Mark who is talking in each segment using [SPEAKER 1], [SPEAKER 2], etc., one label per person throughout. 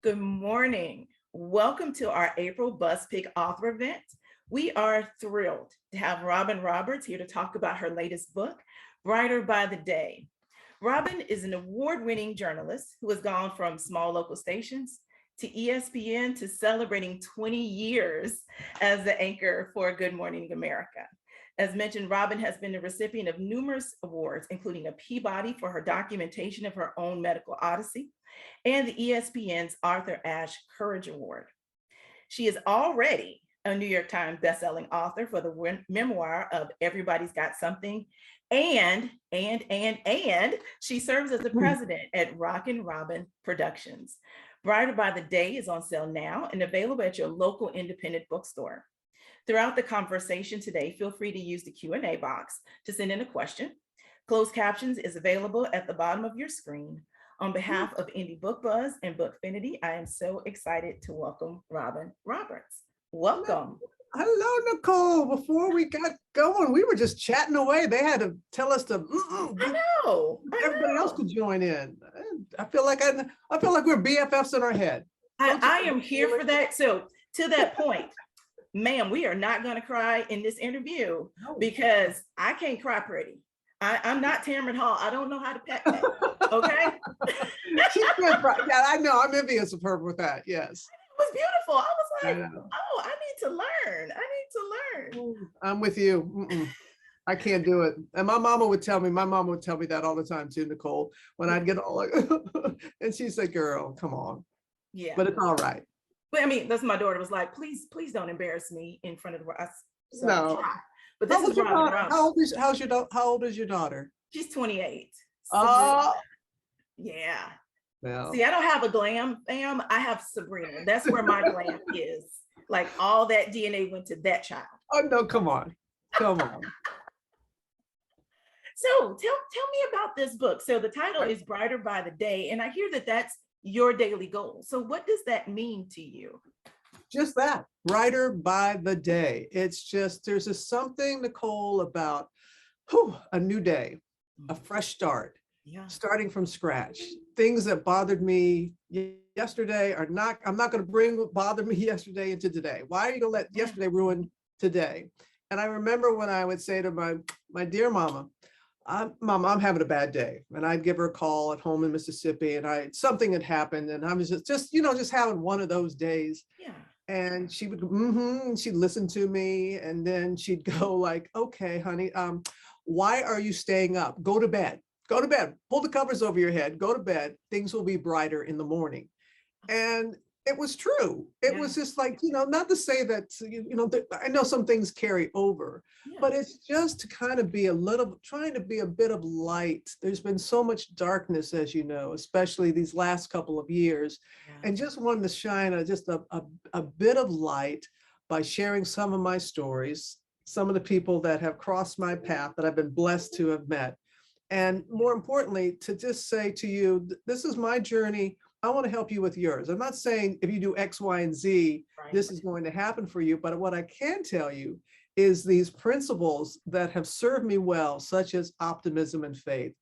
[SPEAKER 1] Good morning. Welcome to our April Bus Pick author event. We are thrilled to have Robin Roberts here to talk about her latest book, Brighter by the Day. Robin is an award-winning journalist who has gone from small local stations to ESPN to celebrating 20 years as the anchor for Good Morning America. As mentioned, Robin has been the recipient of numerous awards, including a Peabody for her documentation of her own medical odyssey and the ESPN's Arthur Ashe Courage Award. She is already a New York Times bestselling author for the memoir of Everybody's Got Something, and she serves as the president at Rock and Robin Productions. Brighter by the Day is on sale now and available at your local independent bookstore. Throughout the conversation today, feel free to use the Q&A box to send in a question. Closed captions is available at the bottom of your screen. On behalf of Indie Book Buzz and Bookfinity, I am so excited to welcome Robin Roberts. Welcome.
[SPEAKER 2] Hello, Nicole. Before we got going, we were just chatting away. They had to tell us to.
[SPEAKER 1] I know.
[SPEAKER 2] Everybody else could join in. I feel like we're BFFs in our head.
[SPEAKER 1] I am here for that. So to that point, ma'am, we are not going to cry in this interview because I can't cry pretty. I'm not Tamron Hall. I don't know how to pet that. Okay.
[SPEAKER 2] She's good. Yeah, I know. I'm envious of her with that. Yes.
[SPEAKER 1] It was beautiful. I was like, oh, I need to learn.
[SPEAKER 2] I'm with you. I can't do it. And my mama would tell me that all the time too, Nicole, when I'd get all like, and she said, girl, come on.
[SPEAKER 1] Yeah.
[SPEAKER 2] But it's all right.
[SPEAKER 1] But I mean, that's my daughter was like, please don't embarrass me in front of the rest. So
[SPEAKER 2] no.
[SPEAKER 1] But this is
[SPEAKER 2] how old is your daughter?
[SPEAKER 1] She's 28.
[SPEAKER 2] Oh.
[SPEAKER 1] Yeah.
[SPEAKER 2] Well.
[SPEAKER 1] See, I don't have a glam fam. I have Sabrina. That's where my glam is. Like all that DNA went to that child.
[SPEAKER 2] Oh no, come on.
[SPEAKER 1] So tell me about this book. So the title is Brighter by the Day, and I hear that that's your daily goal. So what does that mean to you?
[SPEAKER 2] Just that, brighter by the day. It's just, there's something, Nicole, about a new day, a fresh start, starting from scratch. Things that bothered me yesterday I'm not going to bring what bothered me yesterday into today. Why are you going to let yesterday ruin today? And I remember when I would say to my dear mama, Mom, I'm having a bad day. And I'd give her a call at home in Mississippi, and something had happened, and I was just having one of those days.
[SPEAKER 1] Yeah.
[SPEAKER 2] And she would, she'd listen to me, and then she'd go like, okay, honey, why are you staying up? Go to bed, pull the covers over your head, go to bed. Things will be brighter in the morning. And it was true. It was just like, not to say that, I know some things carry over, but it's just to kind of be trying to be a bit of light. There's been so much darkness, as you know, especially these last couple of years, and just wanted to shine just a bit of light by sharing some of my stories, some of the people that have crossed my path that I've been blessed to have met. And more importantly, to just say to you, this is my journey. I want to help you with yours. I'm not saying if you do X, Y, and Z, this is going to happen for you. But what I can tell you is these principles that have served me well, such as optimism and faith,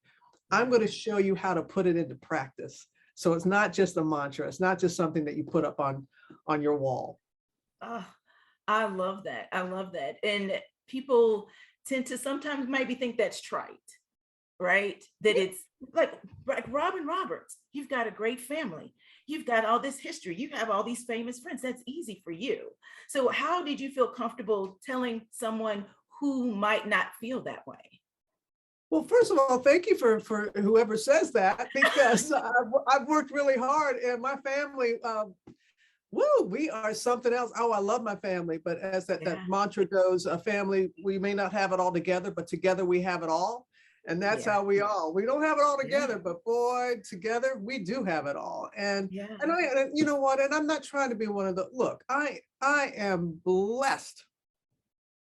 [SPEAKER 2] I'm going to show you how to put it into practice. So it's not just a mantra. It's not just something that you put up on your wall.
[SPEAKER 1] Oh, I love that. And people tend to sometimes maybe think that's trite, right? That it's like Robin Roberts, you've got a great family. You've got all this history. You have all these famous friends. That's easy for you. So how did you feel comfortable telling someone who might not feel that way?
[SPEAKER 2] Well, first of all, thank you for whoever says that, because I've worked really hard, and my family, we are something else. Oh, I love my family, but as that mantra goes, a family, we may not have it all together, but together we have it all. And that's how we don't have it all together, but boy, together we do have it all. And you know what? And I'm not trying to be one of the, look, I am blessed.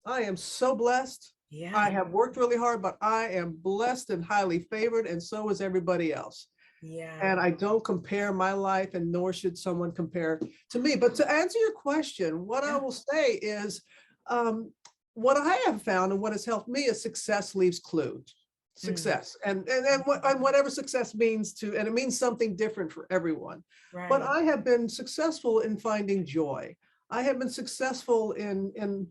[SPEAKER 2] I am so blessed. Yeah. I have worked really hard, but I am blessed and highly favored, and so is everybody else. Yeah. And I don't compare my life, and nor should someone compare to me. But to answer your question, what I will say is, what I have found and what has helped me is success leaves clues.
[SPEAKER 1] Mm,
[SPEAKER 2] success, and whatever success means to, and it means something different for everyone. But
[SPEAKER 1] right.
[SPEAKER 2] I have been successful in finding joy. I have been successful in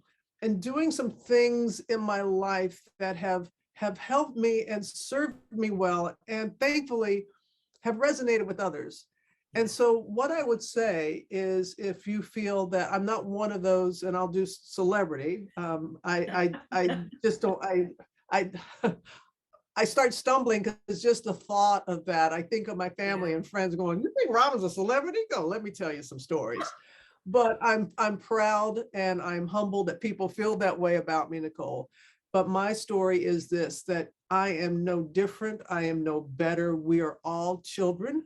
[SPEAKER 2] doing some things in my life that have helped me and served me well, and thankfully have resonated with others.
[SPEAKER 1] Yeah.
[SPEAKER 2] And so what I would say is, if you feel that I'm not one of those, and I'll do celebrity, I just don't, I I start stumbling because just the thought of that, I think of my family
[SPEAKER 1] Yeah.
[SPEAKER 2] and friends going, "You think Robin's a celebrity? Go, let me tell you some stories." But I'm proud and I'm humbled that people feel that way about me, Nicole. But my story is this: that I am no different. I am no better. We are all children.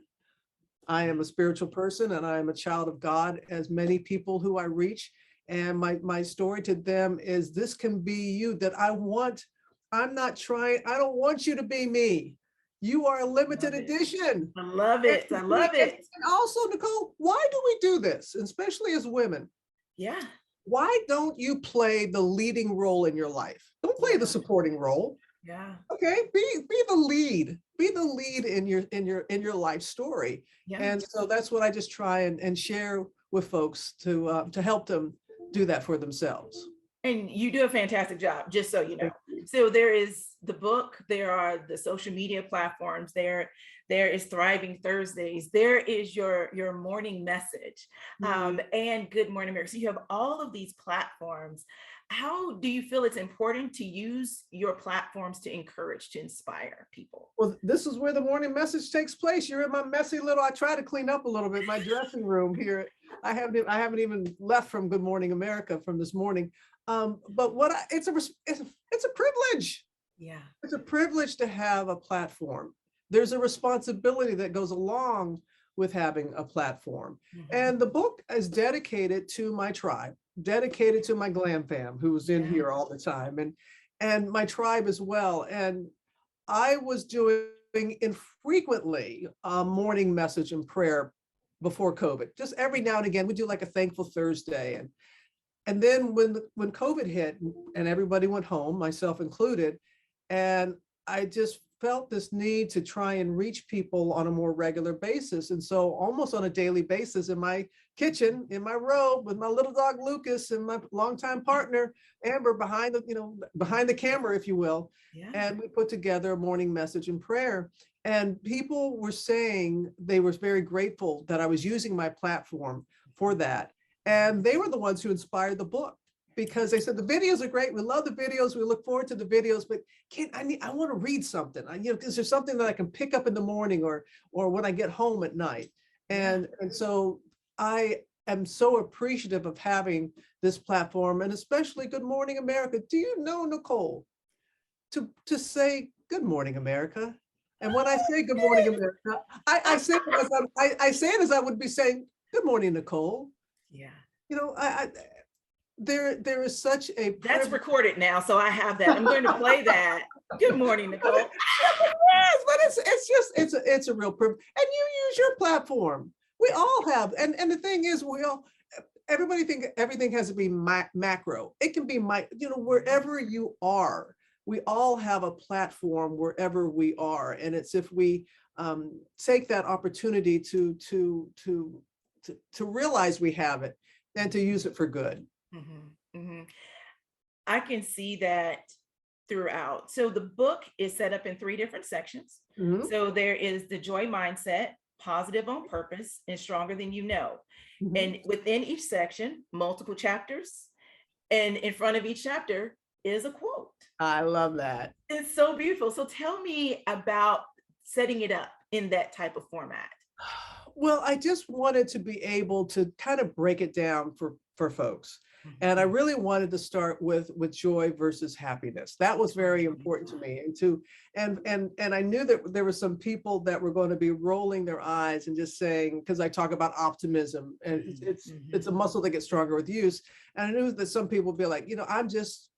[SPEAKER 2] I am a spiritual person and I am a child of God, as many people who I reach. And my story to them is, this can be you, that I'm not trying, I don't want you to be me. You are a limited
[SPEAKER 1] Love it.
[SPEAKER 2] edition.
[SPEAKER 1] I love
[SPEAKER 2] And
[SPEAKER 1] it. I love it.
[SPEAKER 2] also, Nicole, why do we do this? Especially as women,
[SPEAKER 1] Yeah.
[SPEAKER 2] why don't you play the leading role in your life? Don't play the
[SPEAKER 1] Yeah.
[SPEAKER 2] supporting role.
[SPEAKER 1] Yeah.
[SPEAKER 2] Okay, be the lead. Be the lead in your life story.
[SPEAKER 1] Yeah.
[SPEAKER 2] And so that's what I just try and share with folks to help them do that for themselves.
[SPEAKER 1] And you do a fantastic job, just so you know.
[SPEAKER 2] Thank you.
[SPEAKER 1] So there is the book, there are the social media platforms, there is Thriving Thursdays, there is your morning message,
[SPEAKER 2] Mm.
[SPEAKER 1] and Good Morning America. So you have all of these platforms. How do you feel it's important to use your platforms to encourage, to inspire people?
[SPEAKER 2] Well, this is where the morning message takes place. You're in my messy little, I try to clean up a little bit, my dressing room here. I haven't even left from Good Morning America from this morning. But it's a privilege.
[SPEAKER 1] Yeah.
[SPEAKER 2] It's a privilege to have a platform. There's a responsibility that goes along with having a platform.
[SPEAKER 1] Mhm.
[SPEAKER 2] And the book is dedicated to my tribe, dedicated to my glam fam who's in
[SPEAKER 1] Yeah.
[SPEAKER 2] here all the time, and my tribe as well. And I was doing infrequently a morning message and prayer before COVID. Just every now and again, we do like a thankful Thursday. And then when COVID hit and everybody went home, myself included, and I just felt this need to try and reach people on a more regular basis. And so almost on a daily basis, in my kitchen, in my robe, with my little dog Lucas and my longtime partner Amber behind the camera, if you will.
[SPEAKER 1] Yeah.
[SPEAKER 2] And we put together a morning message and prayer. And people were saying they were very grateful that I was using my platform for that. And they were the ones who inspired the book, because they said the videos are great. We love the videos. We look forward to the videos, but I want to read something. Because there's something that I can pick up in the morning or when I get home at night.
[SPEAKER 1] Yeah.
[SPEAKER 2] And so I am so appreciative of having this platform, and especially Good Morning America. Do you know, Nicole, to say Good Morning America? And when I say Good Morning America, I say it as I would be saying Good morning, Nicole.
[SPEAKER 1] Yeah.
[SPEAKER 2] I there is such a
[SPEAKER 1] That's
[SPEAKER 2] privilege.
[SPEAKER 1] recorded now, so I have that. I'm going to play that. Good morning,
[SPEAKER 2] But
[SPEAKER 1] Nicole.
[SPEAKER 2] but it's a real privilege, and you use your platform. We all have, and the thing is, everybody think everything has to be macro. It can be wherever you are. We all have a platform wherever we are, and it's if we take that opportunity to realize we have it and to use it for good.
[SPEAKER 1] Mhm, mhm. I can see that throughout. So the book is set up in three different sections.
[SPEAKER 2] Mhm,
[SPEAKER 1] So there is the joy mindset, positive on purpose, and stronger than you know.
[SPEAKER 2] mhm.
[SPEAKER 1] And within each section, multiple chapters. And in front of each chapter is a quote.
[SPEAKER 2] I love that.
[SPEAKER 1] It's so beautiful. So tell me about setting it up in that type of format.
[SPEAKER 2] Well, I just wanted to be able to kind of break it down for folks. And I
[SPEAKER 1] Mhm.
[SPEAKER 2] really wanted to start with joy versus happiness. That was
[SPEAKER 1] Oh,
[SPEAKER 2] very important to me. And I knew that there were some people that were going to be rolling their eyes and just saying, because I talk about optimism, and
[SPEAKER 1] Mhm,
[SPEAKER 2] it's a
[SPEAKER 1] mhm.
[SPEAKER 2] muscle that gets stronger with use. And I knew that some people would be like,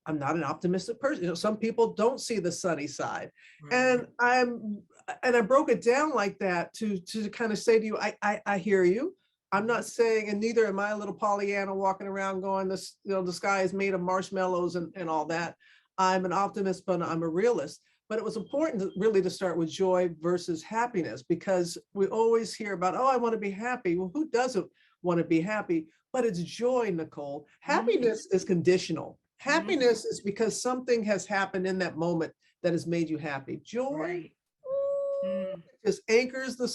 [SPEAKER 2] I'm not an optimistic person. Some people don't see the sunny side.
[SPEAKER 1] Right.
[SPEAKER 2] And I broke it down like that to kind of say to you, I hear you. I'm not saying, and neither am I a little Pollyanna walking around going, the sky is made of marshmallows and all that. I'm an optimist, but I'm a realist. but it was important really to start with joy versus happiness, because we always hear about, oh, I want to be happy. Well, who doesn't want to be happy? But it's joy, Nicole.
[SPEAKER 1] Mhm.
[SPEAKER 2] Happiness is conditional.
[SPEAKER 1] Mhm.
[SPEAKER 2] Happiness is because something has happened in that moment that has made you happy. Joy,
[SPEAKER 1] Right.
[SPEAKER 2] ooh,
[SPEAKER 1] Mm.
[SPEAKER 2] just anchors the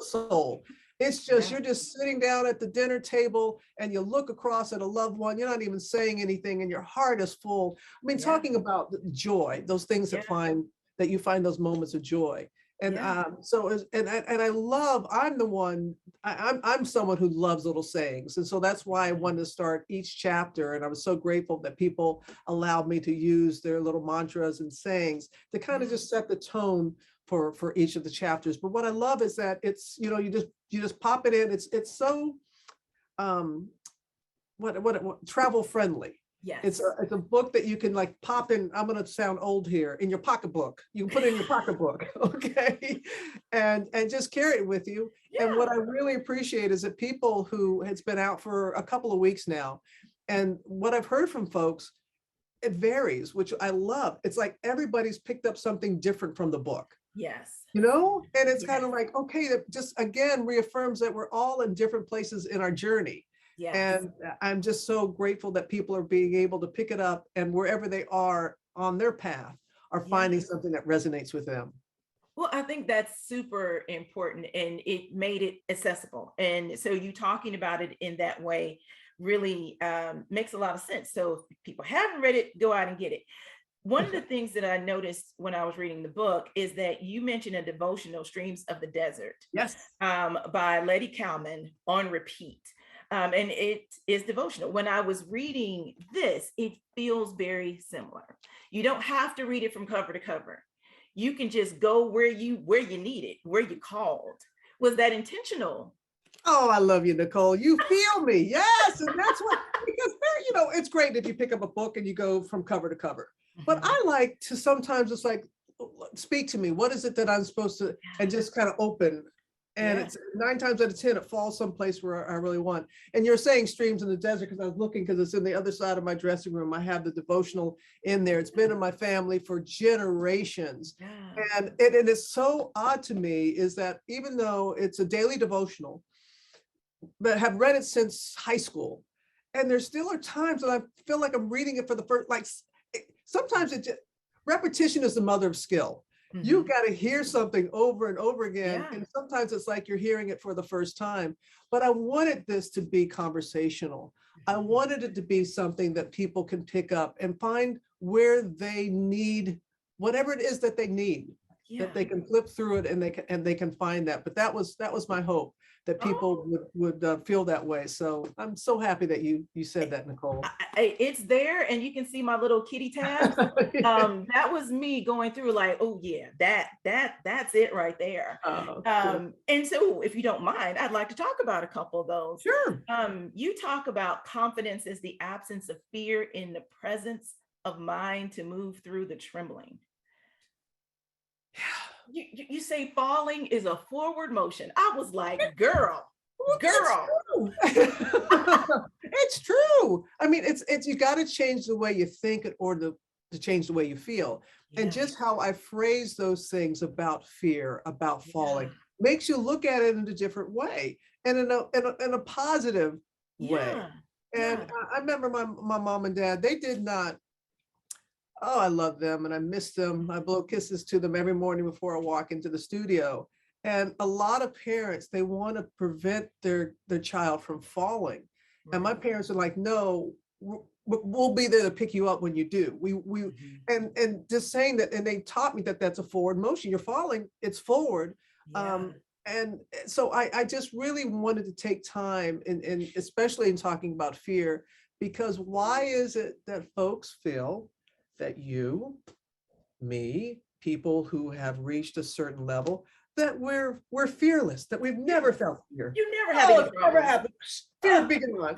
[SPEAKER 2] soul. It's just,
[SPEAKER 1] Yeah.
[SPEAKER 2] you're just sitting down at the dinner table and you look across at a loved one. You're not even saying anything and your heart is full. I mean,
[SPEAKER 1] Yeah.
[SPEAKER 2] talking about joy, those things
[SPEAKER 1] Yeah.
[SPEAKER 2] that you find those moments of joy. And
[SPEAKER 1] Yeah.
[SPEAKER 2] I love, I'm the one, I'm someone who loves little sayings. And so that's why I wanted to start each chapter. And I was so grateful that people allowed me to use their little mantras and sayings to kind of
[SPEAKER 1] Yeah.
[SPEAKER 2] just set the tone for each of the chapters. But what I love is that it's, you just pop it in. It's so um what travel friendly.
[SPEAKER 1] Yes.
[SPEAKER 2] It's a book that you can like pop in. I'm going to sound old here, in your pocketbook. You can put it in your pocketbook, okay, and just carry it with you. And what
[SPEAKER 1] Yeah.
[SPEAKER 2] I really appreciate is that people who has been out for a couple of weeks now, and what I've heard from folks, it varies, which I love. It's like everybody's picked up something different from the book,
[SPEAKER 1] Yes.
[SPEAKER 2] and it's kind
[SPEAKER 1] Yes.
[SPEAKER 2] of like, okay, that just again reaffirms that we're all in different places in our journey.
[SPEAKER 1] Yes.
[SPEAKER 2] And I'm just so grateful that people are being able to pick it up, and wherever they are on their path are
[SPEAKER 1] Yeah.
[SPEAKER 2] finding something that resonates with them.
[SPEAKER 1] Well, I think that's super important and it made it accessible. And so you talking about it in that way really makes a lot of sense. So if people haven't read it, go out and get it. One of the things that I noticed when I was reading the book is that you mentioned a devotional, Streams of the Desert,
[SPEAKER 2] Yes.
[SPEAKER 1] by Letty Kalman on repeat. And it is devotional. When I was reading this, it feels very similar. You don't have to read it from cover to cover. You can just go where you need it, where you called. Was that intentional?
[SPEAKER 2] Oh, I love you, Nicole. You feel me. Yes. And that's what, because there, it's great if you pick up a book and you go from cover to cover. But
[SPEAKER 1] Mhm.
[SPEAKER 2] I like to sometimes it's like, speak to me. What is it that I'm supposed to, and just kind of open. And
[SPEAKER 1] Yeah.
[SPEAKER 2] it's 9 times out of 10, it falls someplace where I really want. And you're saying streams in the desert because I was looking, because it's in the other side of my dressing room. I have the devotional in there. It's been in my family for generations.
[SPEAKER 1] Yeah.
[SPEAKER 2] And it's so odd to me is that even though it's a daily devotional, but have read it since high school. And there still are times that I feel like I'm reading it for the first, like sometimes repetition is the mother of skill. You
[SPEAKER 1] Mhm.
[SPEAKER 2] got to hear something over and over again.
[SPEAKER 1] Yeah.
[SPEAKER 2] And sometimes it's like you're hearing it for the first time. But I wanted this to be conversational. I
[SPEAKER 1] Mhm.
[SPEAKER 2] wanted it to be something that people can pick up and find where they need whatever it is that they need, that
[SPEAKER 1] Yeah.
[SPEAKER 2] they can flip through it and they can find that. But that was my hope, that people
[SPEAKER 1] Oh,
[SPEAKER 2] would feel that way. So I'm so happy that you said that, Nicole.
[SPEAKER 1] it's there and you can see my little kitty tabs. That was me going through like, oh yeah, that's it right there.
[SPEAKER 2] Good.
[SPEAKER 1] And so if you don't mind, I'd like to talk about a couple of those.
[SPEAKER 2] Sure.
[SPEAKER 1] You talk about confidence is the absence of fear in the presence of mind to move through the trembling. You say falling is a forward motion. I was like, girl,
[SPEAKER 2] Well, it's
[SPEAKER 1] girl.
[SPEAKER 2] true. It's true. I mean, it's you got to change the way you think in order to change the way you feel. And
[SPEAKER 1] Yeah,
[SPEAKER 2] just how I phrase those things about fear, about
[SPEAKER 1] yeah,
[SPEAKER 2] falling, makes you look at it in a different way, and in a positive way.
[SPEAKER 1] yeah,
[SPEAKER 2] And
[SPEAKER 1] yeah.
[SPEAKER 2] I remember my mom and dad, they did not. Oh, I love them and I miss them. I blow kisses to them every morning before I walk into the studio. And a lot of parents, they want to prevent their child from falling. And my
[SPEAKER 1] Right.
[SPEAKER 2] parents are like, no, we'll be there to pick you up when you do. We
[SPEAKER 1] Mhm.
[SPEAKER 2] and just saying that, and they taught me that that's a forward motion. You're falling, it's forward.
[SPEAKER 1] Yeah,
[SPEAKER 2] And so I just really wanted to take time, and especially in talking about fear, because why is it that folks feel that you, me, people who have reached a certain level, that we're fearless, that we've
[SPEAKER 1] yeah.
[SPEAKER 2] never felt fear.
[SPEAKER 1] You never have
[SPEAKER 2] Oh,
[SPEAKER 1] any
[SPEAKER 2] it's never
[SPEAKER 1] problems.
[SPEAKER 2] happened. Fear big and run.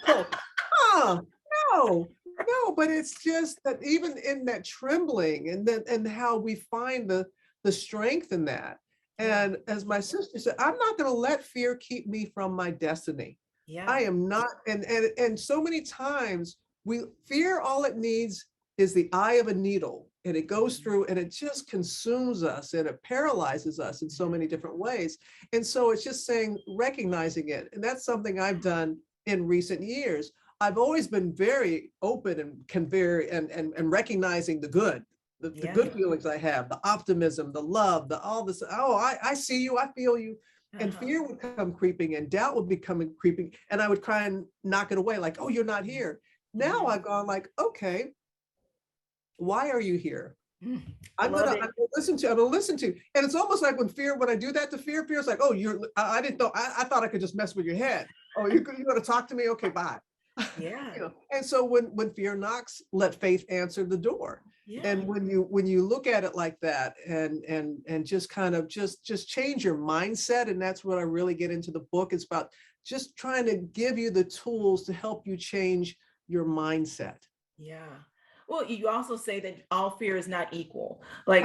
[SPEAKER 2] Oh, oh, no, no, but it's just that even in that trembling and how we find the strength in that.
[SPEAKER 1] Yeah,
[SPEAKER 2] And as my sister said, I'm not going to let fear keep me from my destiny. I
[SPEAKER 1] yeah,
[SPEAKER 2] am not, and so many times we fear, all it needs is the eye of a needle and it goes through and it just consumes us and it paralyzes us in so many different ways. And so it's just saying, recognizing it. And that's something I've done in recent years. I've always been very open and and recognizing the good, the
[SPEAKER 1] Yeah.
[SPEAKER 2] good feelings I have, the optimism, the love, the all this. Oh, I see you, I feel you. And
[SPEAKER 1] Uh-huh.
[SPEAKER 2] fear would come creeping and doubt would be coming creeping. And I would try and knock it away, like, oh, you're not here. Now
[SPEAKER 1] Mhm.
[SPEAKER 2] I've gone like, okay, why are you here?
[SPEAKER 1] Mm.
[SPEAKER 2] I'm
[SPEAKER 1] Love
[SPEAKER 2] gonna,
[SPEAKER 1] it.
[SPEAKER 2] I'm gonna listen to, I'm gonna listen to. And it's almost like when I do that to fear, fear's like, oh, I didn't know, I thought I could just mess with your head. Oh, you're gonna talk to me? Okay, bye.
[SPEAKER 1] Yeah.
[SPEAKER 2] And so when fear knocks, let faith answer the door.
[SPEAKER 1] Yeah.
[SPEAKER 2] And when you look at it like that and just kind of just change your mindset, and that's what I really get into the book. It's about just trying to give you the tools to help you change your mindset.
[SPEAKER 1] Yeah. Well, you also say that all fear is not equal. Like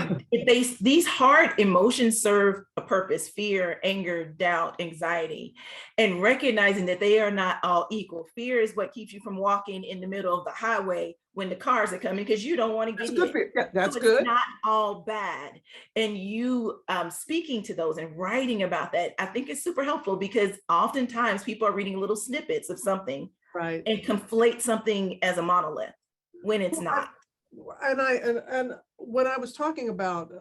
[SPEAKER 1] these hard emotions serve a purpose: fear, anger, doubt, anxiety, and recognizing that they are not all equal. Fear is what keeps you from walking in the middle of the highway when the cars are coming because you don't want to
[SPEAKER 2] That's
[SPEAKER 1] get
[SPEAKER 2] good
[SPEAKER 1] hit.
[SPEAKER 2] for you. Yeah,
[SPEAKER 1] So
[SPEAKER 2] that's
[SPEAKER 1] it's
[SPEAKER 2] good.
[SPEAKER 1] not all bad. And you speaking to those and writing about that, I think is super helpful because oftentimes people are reading little snippets of something
[SPEAKER 2] Right.
[SPEAKER 1] and conflate something as a monolith when it's
[SPEAKER 2] Well,
[SPEAKER 1] not.
[SPEAKER 2] and when I was talking about,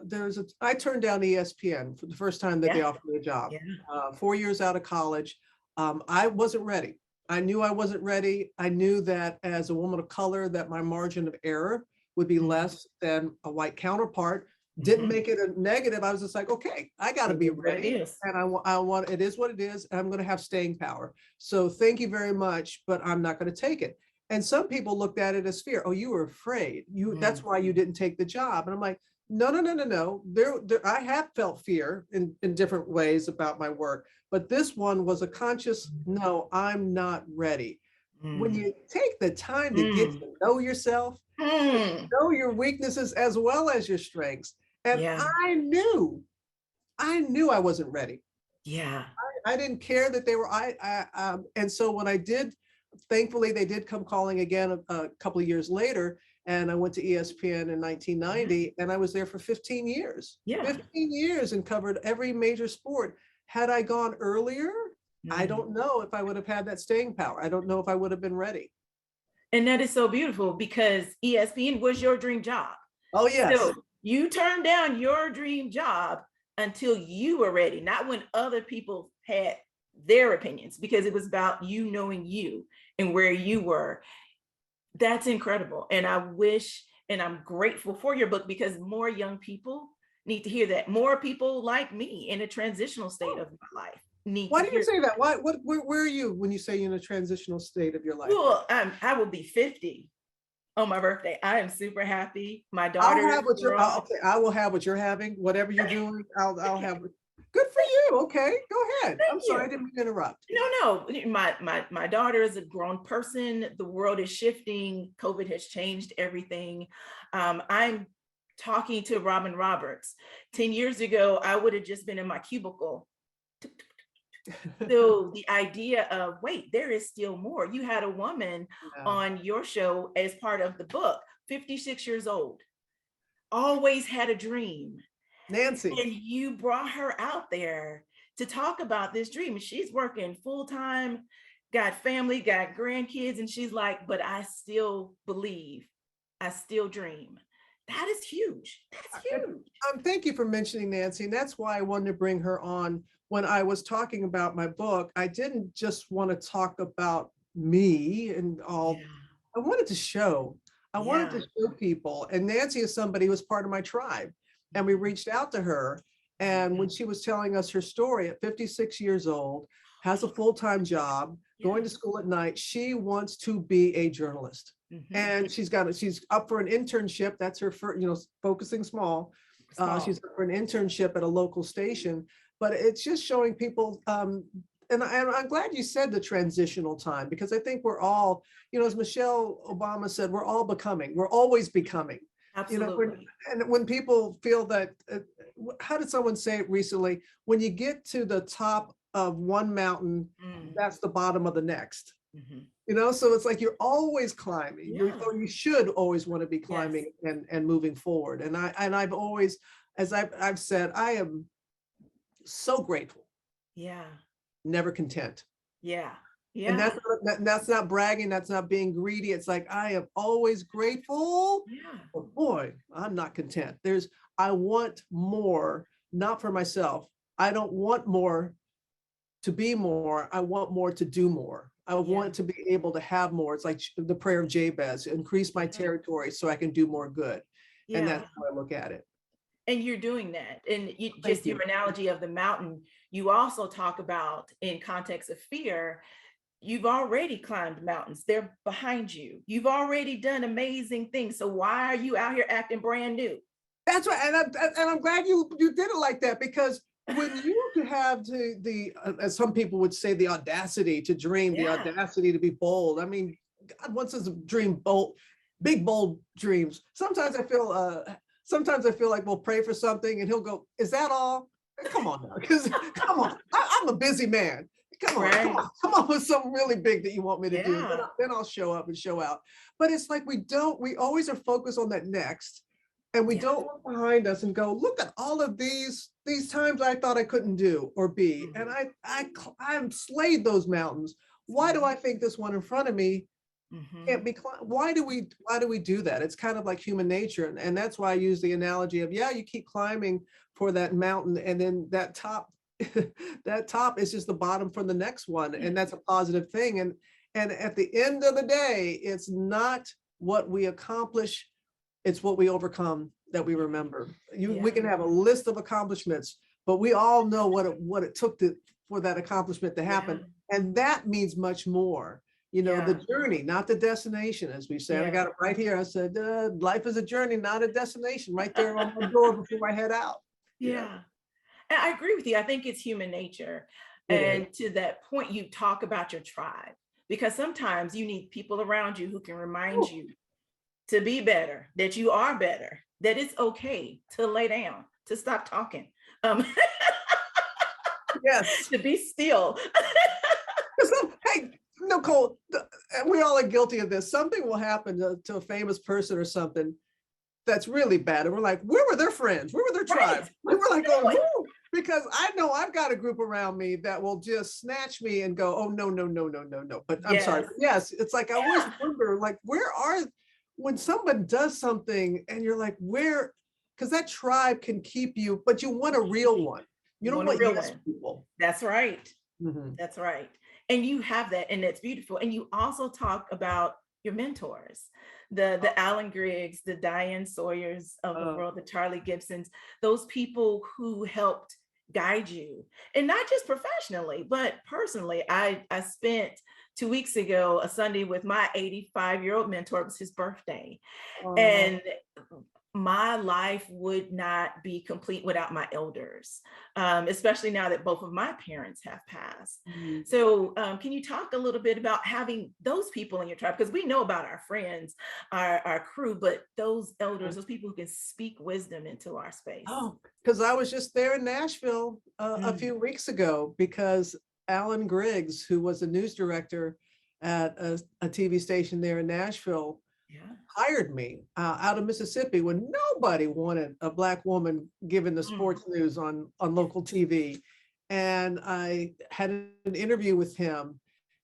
[SPEAKER 2] I turned down ESPN for the first time that they
[SPEAKER 1] Yeah.
[SPEAKER 2] offered me a job.
[SPEAKER 1] Yeah.
[SPEAKER 2] 4 years out of college, I wasn't ready. I knew I wasn't ready. I knew that as a woman of color, that my margin of error would be less than a white counterpart. Didn't
[SPEAKER 1] Mhm.
[SPEAKER 2] make it a negative. I was just like, okay, I got to
[SPEAKER 1] It
[SPEAKER 2] be
[SPEAKER 1] is what it
[SPEAKER 2] ready,
[SPEAKER 1] is.
[SPEAKER 2] and I want. It is what it is, and I'm going to have staying power. So thank you very much, but I'm not going to take it. And some people looked at it as fear. Oh, you were afraid. That's
[SPEAKER 1] Mm.
[SPEAKER 2] why you didn't take the job. And I'm like, no, no, no, no, no. I have felt fear in different ways about my work, but this one was a conscious, no, I'm not ready. When
[SPEAKER 1] Mm.
[SPEAKER 2] you take the time to get
[SPEAKER 1] Mm.
[SPEAKER 2] to know yourself, to
[SPEAKER 1] Mm.
[SPEAKER 2] know your weaknesses as well as your strengths. And
[SPEAKER 1] Yeah.
[SPEAKER 2] I knew I wasn't ready.
[SPEAKER 1] Yeah.
[SPEAKER 2] I didn't care that they were, and so when I did, thankfully they did come calling again a couple of years later, and I went to ESPN in
[SPEAKER 1] Yeah.
[SPEAKER 2] 1990, and I was there for 15 years,
[SPEAKER 1] Yeah.
[SPEAKER 2] 15 years and covered every major sport. Had I gone earlier, I
[SPEAKER 1] Mm.
[SPEAKER 2] don't know if I would have had that staying power. I don't know if I would have been ready.
[SPEAKER 1] And that is so beautiful because ESPN was your dream job.
[SPEAKER 2] Oh, yes.
[SPEAKER 1] So you turned down your dream job until you were ready, not when other people had their opinions, because it was about you knowing you and where you were. That's incredible. And I wish and I'm grateful for your book because more young people need to hear that. More people like me in a transitional state of my life need
[SPEAKER 2] Why
[SPEAKER 1] to
[SPEAKER 2] do you
[SPEAKER 1] hear.
[SPEAKER 2] say that? Where are you when you say you're in a transitional state of your life right
[SPEAKER 1] Well, I will be 50 on my birthday. I am super happy. My
[SPEAKER 2] I'll
[SPEAKER 1] daughter is
[SPEAKER 2] have what you're,
[SPEAKER 1] grown.
[SPEAKER 2] okay, I will have what you're having, whatever you're doing, I'll have. Good for you. Okay, go ahead.
[SPEAKER 1] Thank
[SPEAKER 2] I'm sorry, I
[SPEAKER 1] you.
[SPEAKER 2] didn't mean to interrupt.
[SPEAKER 1] No, my daughter is a grown person. The world is shifting. COVID has changed everything. I'm talking to Robin Roberts. 10 years ago, I would have just been in my cubicle. So the idea of, wait, there is still more. You had a woman
[SPEAKER 2] Yeah.
[SPEAKER 1] on your show as part of the book, 56 years old, always had a dream.
[SPEAKER 2] Nancy.
[SPEAKER 1] And you brought her out there to talk about this dream. She's working full time, got family, got grandkids, and she's like, but I still believe, I still dream. That is huge. That's
[SPEAKER 2] And,
[SPEAKER 1] huge.
[SPEAKER 2] thank you for mentioning Nancy, and that's why I wanted to bring her on. When I was talking about my book, I didn't just want to talk about me and all.
[SPEAKER 1] Yeah.
[SPEAKER 2] I wanted to show. I wanted to
[SPEAKER 1] Yeah.
[SPEAKER 2] show people. And Nancy is somebody who was part of my tribe. And we reached out to her. And when she was telling us her story at 56 years old, has a full-time job,
[SPEAKER 1] Yeah.
[SPEAKER 2] going to school at night, she wants to be a journalist.
[SPEAKER 1] Mhm.
[SPEAKER 2] And she's up for an internship. That's her first, focusing small.
[SPEAKER 1] Small.
[SPEAKER 2] She's up for an internship at a local station. But it's just showing people, and I'm glad you said the transitional time, because I think we're all, as Michelle Obama said, we're all becoming, we're always becoming.
[SPEAKER 1] Absolutely.
[SPEAKER 2] And when people feel that, how did someone say it recently? When you get to the top of one mountain,
[SPEAKER 1] Mm.
[SPEAKER 2] that's the bottom of the next.
[SPEAKER 1] Mhm.
[SPEAKER 2] So it's like you're always climbing.
[SPEAKER 1] Yeah.
[SPEAKER 2] Or you should always want to be
[SPEAKER 1] Yes.
[SPEAKER 2] climbing and moving forward. I've always, as I've said, I am so grateful,
[SPEAKER 1] Yeah.
[SPEAKER 2] never content.
[SPEAKER 1] Yeah.
[SPEAKER 2] And
[SPEAKER 1] Yeah.
[SPEAKER 2] that's not bragging, that's not being greedy. It's like I am always grateful,
[SPEAKER 1] Yeah.
[SPEAKER 2] but boy, I'm not content. I want more, not for myself. I don't want more to be more. I want more to do more. I
[SPEAKER 1] Yeah.
[SPEAKER 2] want to be able to have more. It's like the prayer of Jabez, increase my
[SPEAKER 1] Yeah.
[SPEAKER 2] territory so I can do more good. And
[SPEAKER 1] Yeah.
[SPEAKER 2] that's how I look at it.
[SPEAKER 1] And you're doing that. And
[SPEAKER 2] Thank
[SPEAKER 1] just
[SPEAKER 2] you.
[SPEAKER 1] your analogy of the mountain, you also talk about in context of fear, you've already climbed mountains. They're behind you. You've already done amazing things. So why are you out here acting brand new?
[SPEAKER 2] That's right. And I'm glad you did it like that, because when you have as some people would say, the audacity to dream, the
[SPEAKER 1] Yeah.
[SPEAKER 2] audacity to be bold. I mean, God wants us to dream bold, big, bold dreams. Sometimes I feel like we'll pray for something and he'll go, is that all? Come on now. Because come on, I'm a busy man.
[SPEAKER 1] Right.
[SPEAKER 2] Come on with something really big that you want me to do.
[SPEAKER 1] Yeah.
[SPEAKER 2] Then I'll show up and show out. But it's like we always are focused on that next. And we
[SPEAKER 1] Yeah.
[SPEAKER 2] don't look behind us and go, look at all of these times I thought I couldn't do or be. And I've slayed those mountains. Why do I think this one in front of me can't be climbed? Why do we do that? It's kind of like human nature. And that's why I use the analogy of, you keep climbing for that mountain, and then that top, that top is just the bottom for the next one. And that's a positive thing. And at the end of the day, it's not what we accomplish, it's what we overcome that we remember. We can have a list of accomplishments, but we all know what it took for that accomplishment to happen. And that means much more. The journey, not the destination, as we say. I got it right here. I said, life is a journey, not a destination, right there on my door before I head out.
[SPEAKER 1] Yeah. And I agree with you. I think it's human nature.
[SPEAKER 2] It is.
[SPEAKER 1] And to that point, you talk about your tribe, because sometimes you need people around you who can remind you to be better, that you are better, that it's okay to lay down, to stop talking,
[SPEAKER 2] Yes.
[SPEAKER 1] to be still.
[SPEAKER 2] Hey, Nicole, we all are guilty of this. Something will happen to a famous person or something that's really bad. And we're like, where were their friends? Where were their tribe?
[SPEAKER 1] Right.
[SPEAKER 2] We're like, going, who? Because I know I've got a group around me that will just snatch me and go, oh, no, no, no, no, no, no. But I'm sorry. Yes, it's like, I always wonder, like, when someone does something and you're like, where, because that tribe can keep you, but you want a real one. You don't want yes people.
[SPEAKER 1] That's right. That's right. And you have that, and that's beautiful. And you also talk about your mentors, the Alan Griggs, the Diane Sawyers of the world, the Charlie Gibsons, those people who helped guide you, and not just professionally, but personally. I spent 2 weeks ago, a Sunday, with my 85-year-old mentor. It was his birthday. And my life would not be complete without my elders, especially now that both of my parents have passed. So can you talk a little bit about having those people in your tribe? Because we know about our friends, our crew, but those elders, those people who can speak wisdom into our space.
[SPEAKER 2] Oh, because I was just there in Nashville a few weeks ago, because Alan Griggs, who was a news director at a TV station there in Nashville, hired me out of Mississippi when nobody wanted a Black woman giving the sports news on local TV. And I had an interview with him.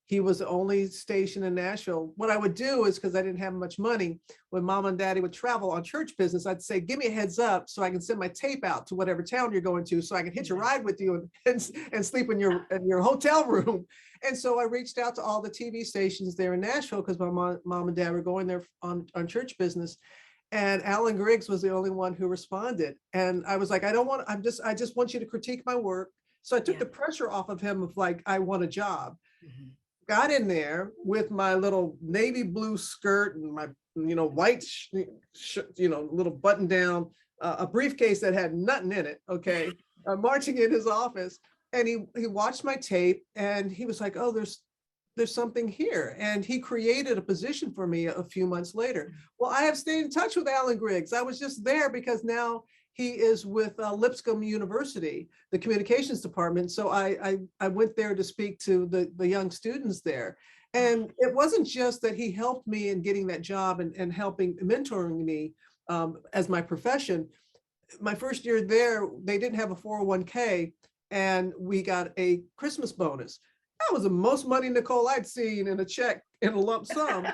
[SPEAKER 2] He was the only station in Nashville. What I would do is, because I didn't have much money, when mom and daddy would travel on church business, I'd say, give me a heads up so I can send my tape out to whatever town you're going to, so I can hitch a ride with you and sleep in your hotel room. And so I reached out to all the TV stations there in Nashville, because my mom and dad were going there on church business. And Alan Griggs was the only one who responded. And I was like, I just want you to critique my work. So I took the pressure off of him of like, I want a job. Got in there with my little navy blue skirt and my, white, little button down, a briefcase that had nothing in it. Okay. Marching in his office. And he watched my tape and he was like, oh, there's something here. And he created a position for me a few months later. Well, I have stayed in touch with Alan Griggs. I was just there because now he is with Lipscomb University, the communications department. So I went there to speak to the young students there. And it wasn't just that he helped me in getting that job and helping mentoring me as my profession. My first year there, they didn't have a 401k, and we got a Christmas bonus. That was the most money, Nicole, I'd seen in a check in a lump sum.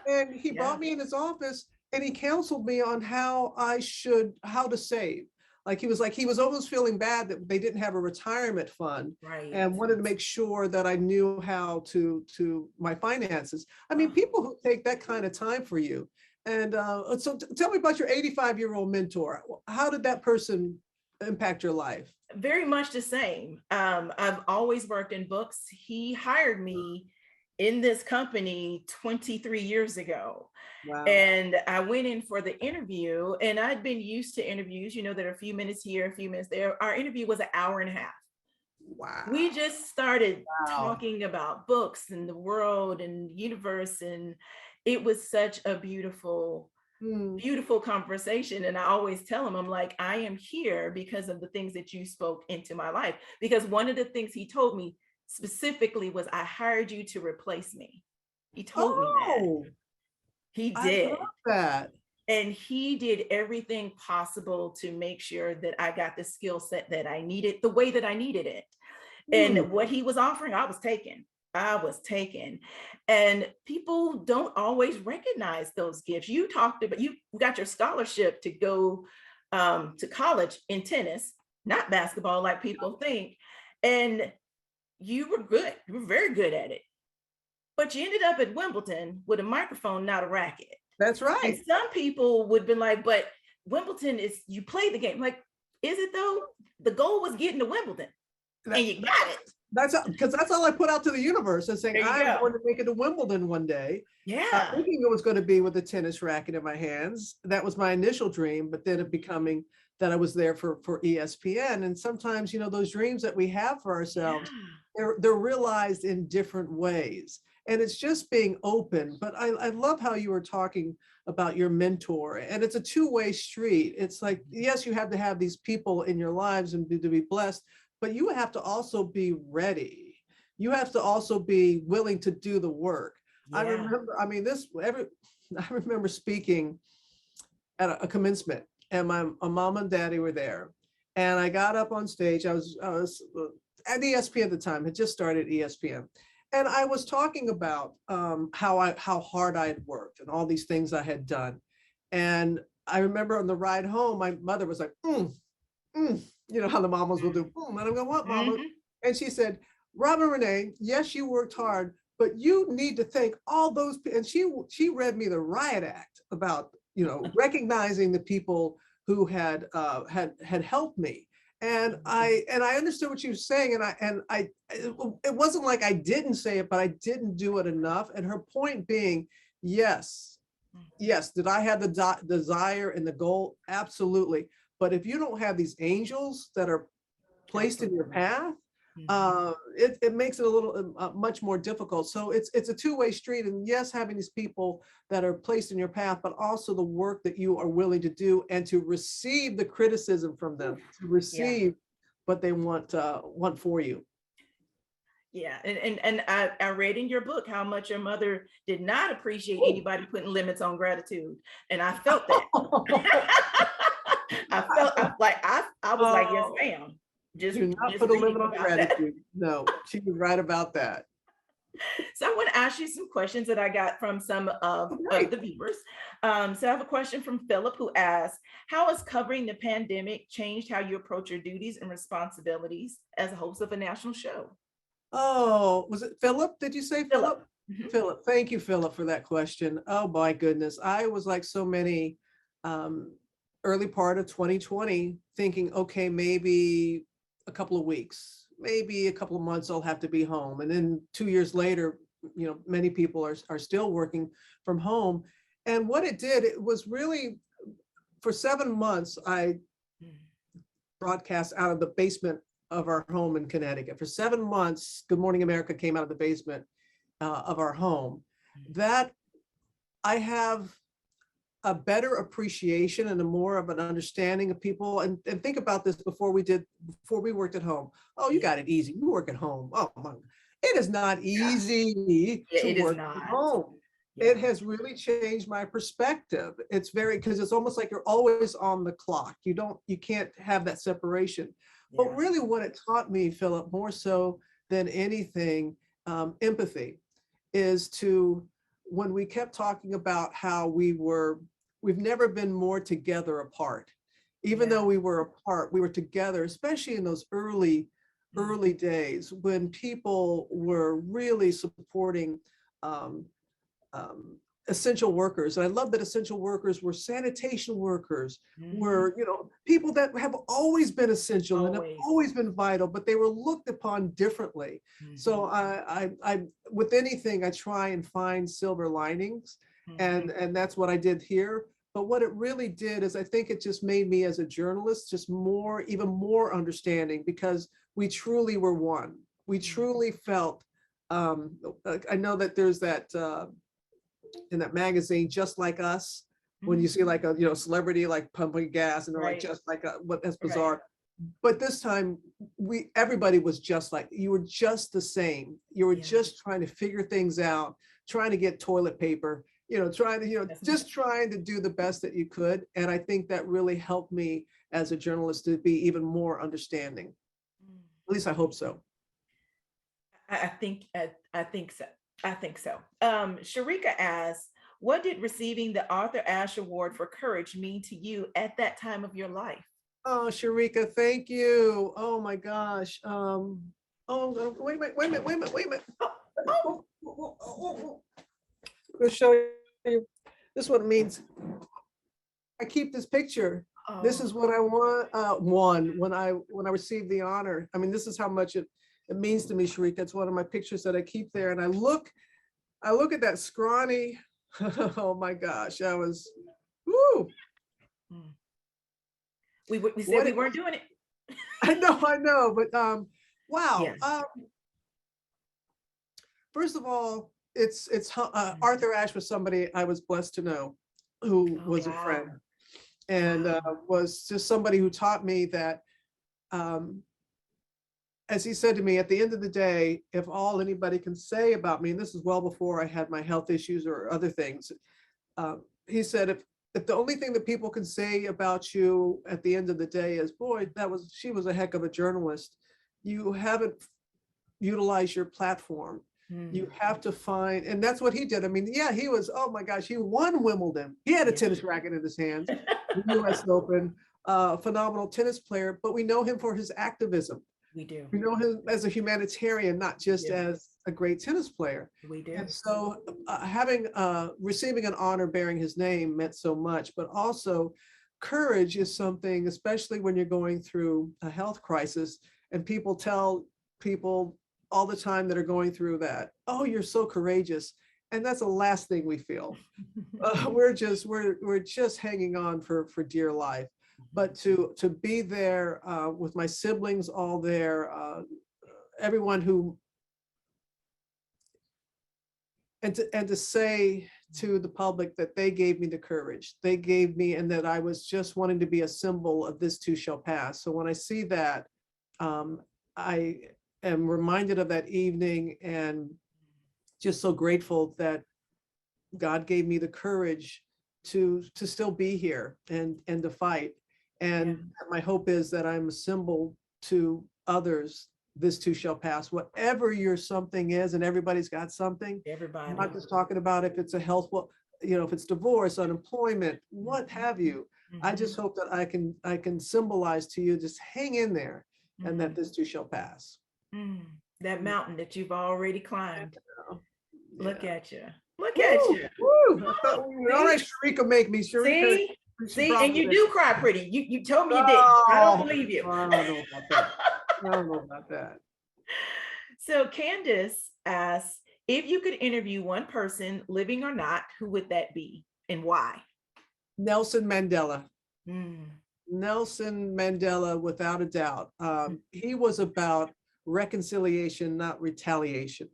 [SPEAKER 2] And he
[SPEAKER 1] Yeah,
[SPEAKER 2] brought me in his office and he counseled me on how to save. Like he was almost feeling bad that they didn't have a retirement fund,
[SPEAKER 1] right.
[SPEAKER 2] and wanted to make sure that I knew how to my finances. I mean,
[SPEAKER 1] Oh,
[SPEAKER 2] people who take that kind of time for you. And so tell me about your 85-year-old mentor. How did that person impact your life?
[SPEAKER 1] very much the same. I've always worked in books. He hired me in this company 23 years ago.
[SPEAKER 2] Wow.
[SPEAKER 1] And I went in for the interview, and I'd been used to interviews, that are a few minutes here, a few minutes there. Our interview was an hour and a half. We
[SPEAKER 2] Wow.
[SPEAKER 1] just started
[SPEAKER 2] Wow.
[SPEAKER 1] talking about books and the world and universe, and it was such a beautiful,
[SPEAKER 2] Hmm.
[SPEAKER 1] beautiful conversation. And I always tell him, I'm like, I am here because of the things that you spoke into my life. Because one of the things he told me specifically was, I hired you to replace me. He told me that.
[SPEAKER 2] Oh,
[SPEAKER 1] He
[SPEAKER 2] I love
[SPEAKER 1] did.
[SPEAKER 2] that.
[SPEAKER 1] And he did everything possible to make sure that I got the skill set that I needed, the way that I needed it.
[SPEAKER 2] Hmm.
[SPEAKER 1] And what he was offering, I was taking. I was taken. And people don't always recognize those gifts. You talked about, you got your scholarship to go to college in tennis, not basketball like people think. And you were good. You were very good at it. But you ended up at Wimbledon with a microphone, not a racket.
[SPEAKER 2] That's
[SPEAKER 1] And
[SPEAKER 2] right.
[SPEAKER 1] some people would be like, but Wimbledon is, you play the game. Like, is it though? The goal was getting to Wimbledon and
[SPEAKER 2] That,
[SPEAKER 1] you got it.
[SPEAKER 2] that's because that's all I put out to the universe, and saying
[SPEAKER 1] There you
[SPEAKER 2] I'm
[SPEAKER 1] go.
[SPEAKER 2] going to make it to Wimbledon one day.
[SPEAKER 1] Yeah.
[SPEAKER 2] Thinking it was going to be with a tennis racket in my hands. That was my initial dream, but then it becoming that I was there for ESPN. And sometimes, those dreams that we have for ourselves,
[SPEAKER 1] Yeah.
[SPEAKER 2] they're realized in different ways. And it's just being open. But I love how you were talking about your mentor. And it's a two-way street. It's like, yes, you have to have these people in your lives and to be blessed, but you have to also be ready. You have to also be willing to do the work. I
[SPEAKER 1] Yeah.
[SPEAKER 2] remember, I mean, I remember speaking at a commencement, and my mom and daddy were there. And I got up on stage. I was at ESPN at the time, had just started ESPN. And I was talking about how hard I had worked and all these things I had done. And I remember on the ride home, my mother was like, mm. How the mamas will do, and I'm going, what, mama?
[SPEAKER 1] Mm-hmm.
[SPEAKER 2] And she said, Robin Renee, yes, you worked hard, but you need to thank all those. And she read me the riot act about, recognizing the people who had helped me. And I understood what she was saying. It wasn't like I didn't say it, but I didn't do it enough. And her point being, yes, yes, did I have the desire and the goal? Absolutely. But if you don't have these angels that are placed in your
[SPEAKER 1] Absolutely.
[SPEAKER 2] path,
[SPEAKER 1] Mm-hmm.
[SPEAKER 2] it makes it a little much more difficult. So it's a two-way street. And yes, having these people that are placed in your path, but also the work that you are willing to do and to receive the criticism from them, to
[SPEAKER 1] Yeah.
[SPEAKER 2] receive what they want for you.
[SPEAKER 1] Yeah. And I read in your book how much your mother did not appreciate
[SPEAKER 2] Ooh.
[SPEAKER 1] anybody putting limits on gratitude. And I felt that. I was like, yes,
[SPEAKER 2] Oh,
[SPEAKER 1] ma'am. Just
[SPEAKER 2] do not
[SPEAKER 1] just
[SPEAKER 2] put a limit
[SPEAKER 1] reading
[SPEAKER 2] on
[SPEAKER 1] about that.
[SPEAKER 2] gratitude. No, she was right about that.
[SPEAKER 1] So I want to ask you some questions that I got from some of
[SPEAKER 2] Great.
[SPEAKER 1] the viewers. So I have a question from Philip who asks, how has covering the pandemic changed how you approach your duties and responsibilities as a host of a national show?
[SPEAKER 2] Oh, was it Philip? Did you say
[SPEAKER 1] Philip.
[SPEAKER 2] Philip?
[SPEAKER 1] Mhm.
[SPEAKER 2] Philip, thank you, Philip, for that question. Oh my goodness. I was like so many um, early part of 2020 thinking, okay, maybe a couple of weeks, maybe a couple of months I'll have to be home. And then 2 years later, many people are still working from home. And what it did, it was really for 7 months, I broadcast out of the basement of our home in Connecticut. For 7 months, Good Morning America came out of the basement of our home. That I have a better appreciation and a more of an understanding of people. And think about this before we worked at home. Oh, you
[SPEAKER 1] Yeah.
[SPEAKER 2] got it easy. You work at home. Oh, my. It is not
[SPEAKER 1] Yeah.
[SPEAKER 2] easy
[SPEAKER 1] Yeah,
[SPEAKER 2] to
[SPEAKER 1] it is
[SPEAKER 2] work from
[SPEAKER 1] not.
[SPEAKER 2] home. It
[SPEAKER 1] Yeah.
[SPEAKER 2] has really changed my perspective. It's very, because it's almost like you're always on the clock. You can't have that separation. But
[SPEAKER 1] Yeah.
[SPEAKER 2] really what it taught me, Philip, more so than anything, empathy, is to, when we kept talking about how we've never been more together apart. Even
[SPEAKER 1] Yeah.
[SPEAKER 2] though we were apart, we were together, especially in those
[SPEAKER 1] Mm.
[SPEAKER 2] early days when people were really supporting um, um, essential workers. And I love that essential workers were sanitation workers,
[SPEAKER 1] Mhm.
[SPEAKER 2] were, people that have always been essential and have
[SPEAKER 1] Always.
[SPEAKER 2] always been vital, but they were looked upon differently. So
[SPEAKER 1] Mhm.
[SPEAKER 2] with anything, I try and find silver linings,
[SPEAKER 1] Mhm.
[SPEAKER 2] and that's what I did here. But what it really did is I think it just made me as a journalist just even more understanding, because we truly were one. We
[SPEAKER 1] Mhm.
[SPEAKER 2] truly felt, I know that there's that, in that magazine, Just Like Us, when you
[SPEAKER 1] Mhm.
[SPEAKER 2] see like a celebrity like pumping gas and they're like,
[SPEAKER 1] Right.
[SPEAKER 2] just like what, that's
[SPEAKER 1] Right.
[SPEAKER 2] bizarre. But this time everybody was just like, you were just the same. You were
[SPEAKER 1] Yeah.
[SPEAKER 2] just trying to figure things out, trying to get toilet paper, trying to,
[SPEAKER 1] That's
[SPEAKER 2] just trying to do the best that you could. And I think that really helped me as a journalist to be even more understanding.
[SPEAKER 1] mm.
[SPEAKER 2] At least I hope so.
[SPEAKER 1] I think so. I think so. Sharika asks, what did receiving the Arthur Ashe Award for Courage mean to you at that time of your life?
[SPEAKER 2] Oh, Sharika, thank you. Oh my gosh. Oh, wait a minute, wait a minute, wait a minute, wait a minute.
[SPEAKER 1] Oh, oh,
[SPEAKER 2] I'm gonna show you. This is what it means. I keep this picture. This is
[SPEAKER 1] oh.
[SPEAKER 2] what I won when I received the honor. I mean, this is how much it means to me, Sharika. It's one of my pictures that I keep there. And I look at that scrawny, oh my gosh, I was, woo,
[SPEAKER 1] Mm. We said
[SPEAKER 2] what
[SPEAKER 1] we
[SPEAKER 2] it,
[SPEAKER 1] weren't doing it.
[SPEAKER 2] I know, but wow.
[SPEAKER 1] Yeah.
[SPEAKER 2] First of all,
[SPEAKER 1] Mm.
[SPEAKER 2] Arthur Ashe was somebody I was blessed to know, who
[SPEAKER 1] Oh
[SPEAKER 2] was a
[SPEAKER 1] wow.
[SPEAKER 2] friend, and
[SPEAKER 1] Wow.
[SPEAKER 2] was just somebody who taught me that, um, as he said to me, at the end of the day, if all anybody can say about me, and this is well before I had my health issues or other things, he said, if the only thing that people can say about you at the end of the day is, boy, she was a heck of a journalist, you haven't utilized your platform. You
[SPEAKER 1] Mm.
[SPEAKER 2] have to find, and that's what he did. I mean, yeah, he was, oh my gosh, he won Wimbledon. He had a
[SPEAKER 1] Yeah.
[SPEAKER 2] tennis racket in his hands, the US Open, phenomenal tennis player, but we know him for his activism.
[SPEAKER 1] We do.
[SPEAKER 2] We know him as a humanitarian, not
[SPEAKER 1] We
[SPEAKER 2] just
[SPEAKER 1] do.
[SPEAKER 2] as a great tennis player.
[SPEAKER 1] We do.
[SPEAKER 2] And so receiving an honor bearing his name meant so much, but also courage is something, especially when you're going through a health crisis, and people tell people all the time that are going through that, oh, you're so courageous. And that's the last thing we feel. We're just hanging on for dear life. But to be there with my siblings all there, everyone who, and to say to the public that they gave me the courage they gave me, and that I was just wanting to be a symbol of this too shall pass. So when I see that, um, I am reminded of that evening, and just so grateful that God gave me the courage to still be here and to fight.
[SPEAKER 1] Yeah.
[SPEAKER 2] And my hope is that I'm a symbol to others. This too shall pass. Whatever your something is, and everybody's got something. I'm
[SPEAKER 1] Everybody.
[SPEAKER 2] not just talking about if it's a health, well, if it's divorce, unemployment, what have you. I just
[SPEAKER 1] Mhm.
[SPEAKER 2] hope that I can symbolize to you, just hang in there, and that
[SPEAKER 1] Mhm.
[SPEAKER 2] this too shall pass.
[SPEAKER 1] Mm. That mountain that you've already climbed. Look
[SPEAKER 2] Yeah.
[SPEAKER 1] at you. Look at
[SPEAKER 2] Woo,
[SPEAKER 1] you.
[SPEAKER 2] woo. I thought we were all
[SPEAKER 1] See?
[SPEAKER 2] right. Sharika make me. Sharika,
[SPEAKER 1] See?
[SPEAKER 2] she
[SPEAKER 1] See?
[SPEAKER 2] brought
[SPEAKER 1] And
[SPEAKER 2] me
[SPEAKER 1] you
[SPEAKER 2] there.
[SPEAKER 1] do cry pretty. You told me you did. I don't
[SPEAKER 2] Oh,
[SPEAKER 1] believe you.
[SPEAKER 2] I don't know about that. I don't know about that.
[SPEAKER 1] So Candace asks, if you could interview one person, living or not, who would that be and why?
[SPEAKER 2] Nelson Mandela.
[SPEAKER 1] Mm.
[SPEAKER 2] Nelson Mandela, without a doubt. He was about reconciliation, not retaliation.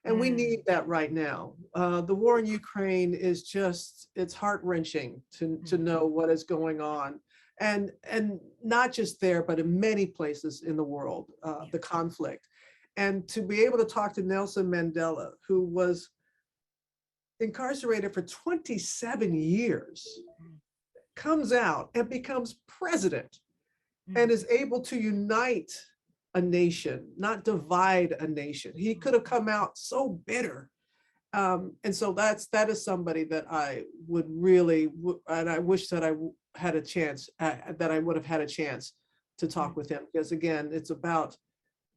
[SPEAKER 2] And we need
[SPEAKER 1] Mm.
[SPEAKER 2] that right now. The war in Ukraine is just, it's heart-wrenching to
[SPEAKER 1] Mm.
[SPEAKER 2] know what is going on. And not just there, but in many places in the world,
[SPEAKER 1] Yeah.
[SPEAKER 2] the conflict. And to be able to talk to Nelson Mandela, who was incarcerated for 27 years, comes out and becomes president and is able to unite a nation, not divide a nation. He could have come out so bitter. And so that is somebody that I would really, and I wish that I had a chance, that I would have had a chance to talk with him, because again, it's about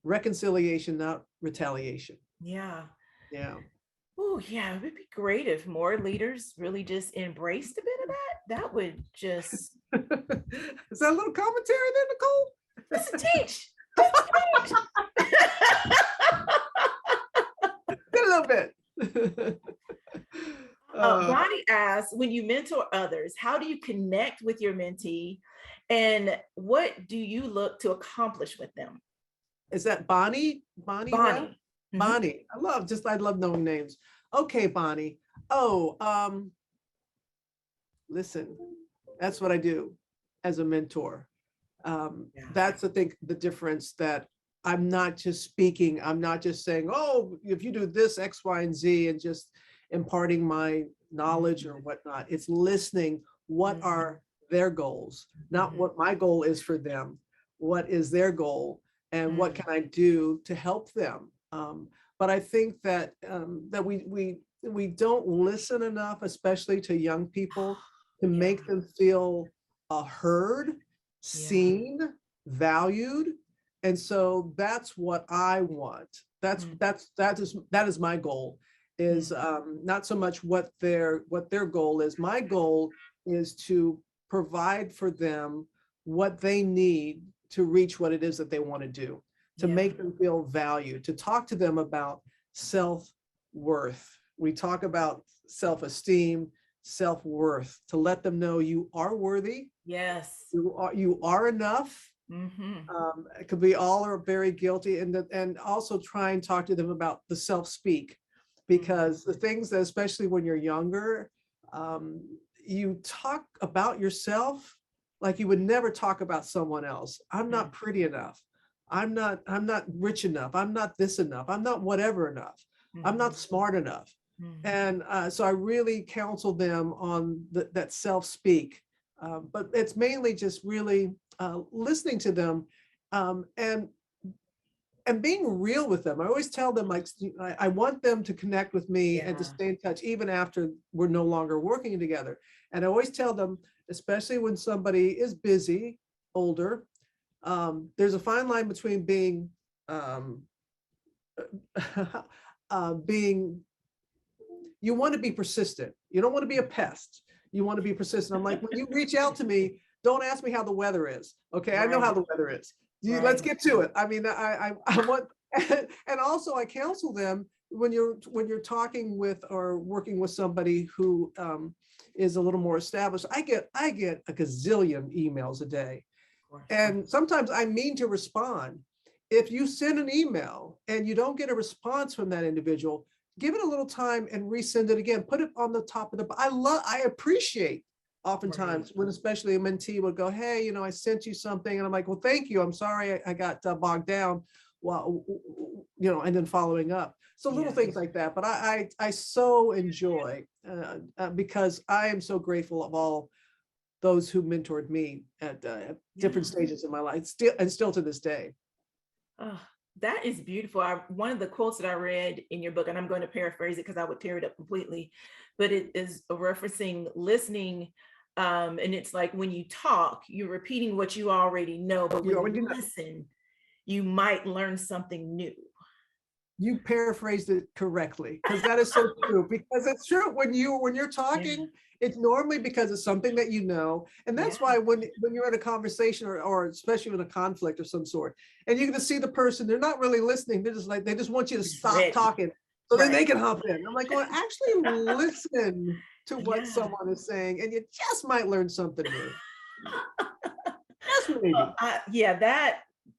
[SPEAKER 2] reconciliation, not retaliation.
[SPEAKER 1] Yeah.
[SPEAKER 2] Yeah.
[SPEAKER 1] Oh, yeah. It would be great if more leaders really just embraced a bit of that. That would just
[SPEAKER 2] Is that a little commentary there, Nicole?
[SPEAKER 1] just teach. Just teach.
[SPEAKER 2] A little bit.
[SPEAKER 1] Bonnie asks, when you mentor others, how do you connect with your mentee, and what do you look to accomplish with them?
[SPEAKER 2] Is that Bonnie? Bonnie?
[SPEAKER 1] Bonnie.
[SPEAKER 2] Bonnie. I love knowing names. Okay, Bonnie. Oh, listen, that's what I do as a mentor. That's the difference, that I'm not just speaking. I'm not just saying, oh, if you do this, X, Y, and Z, and just imparting my knowledge or whatnot. It's listening. What are their goals? Not what my goal is for them. What is their goal? And what can I do to help them? But I think that we don't listen enough, especially to young people, to make them feel heard, seen, valued. And so that's what I want. That is my goal, is not so much what their goal is. My goal is to provide for them what they need to reach what it is that they want to do, to make them feel valued, to talk to them about self-worth. We talk about self-esteem, self-worth, to let them know you are worthy.
[SPEAKER 1] Yes.
[SPEAKER 2] You are enough. It could be all are very guilty, and also try and talk to them about the self-speak, because the things that, especially when you're younger, you talk about yourself like you would never talk about someone else. I'm not pretty enough. I'm not rich enough. I'm not this enough. I'm not whatever enough. I'm not smart enough. And so I really counsel them on that self-speak. But it's mainly just really listening to them, and being real with them. I always tell them, like, I want them to connect with me and to stay in touch even after we're no longer working together. And I always tell them, especially when somebody is busy, older, there's a fine line between being you want to be persistent. You don't want to be a pest. You want to be persistent. I'm like, when you reach out to me, don't ask me how the weather is. Okay, I know how the weather is. Let's get to it. I mean, I want, and also I counsel them when you're talking with or working with somebody who is a little more established. I get a gazillion emails a day, and sometimes I mean to respond. If you send an email and you don't get a response from that individual, give it a little time and resend it again. Put it on the top of I appreciate oftentimes when especially a mentee would go, hey, I sent you something. And I'm like, well, thank you. I'm sorry I got bogged down. Well, and then following up. So little things like that. But I so enjoy because I am so grateful of all those who mentored me at different stages in my life, still to this day.
[SPEAKER 1] Oh, that is beautiful. One of the quotes that I read in your book, and I'm going to paraphrase it because I would tear it up completely, but it is referencing listening. And it's like when you talk, you're repeating what you already know, but when you listen, you might learn something new.
[SPEAKER 2] You paraphrased it correctly, because that is so true. Because it's true when you're talking, it's normally because it's something that you know, and that's why when you're in a conversation or especially in a conflict of some sort, and you can see the person, they're not really listening. They're just like, they just want you to stop talking so then they can hop in. I'm like, well, actually listen to what someone is saying, and you just might learn something new. Just maybe.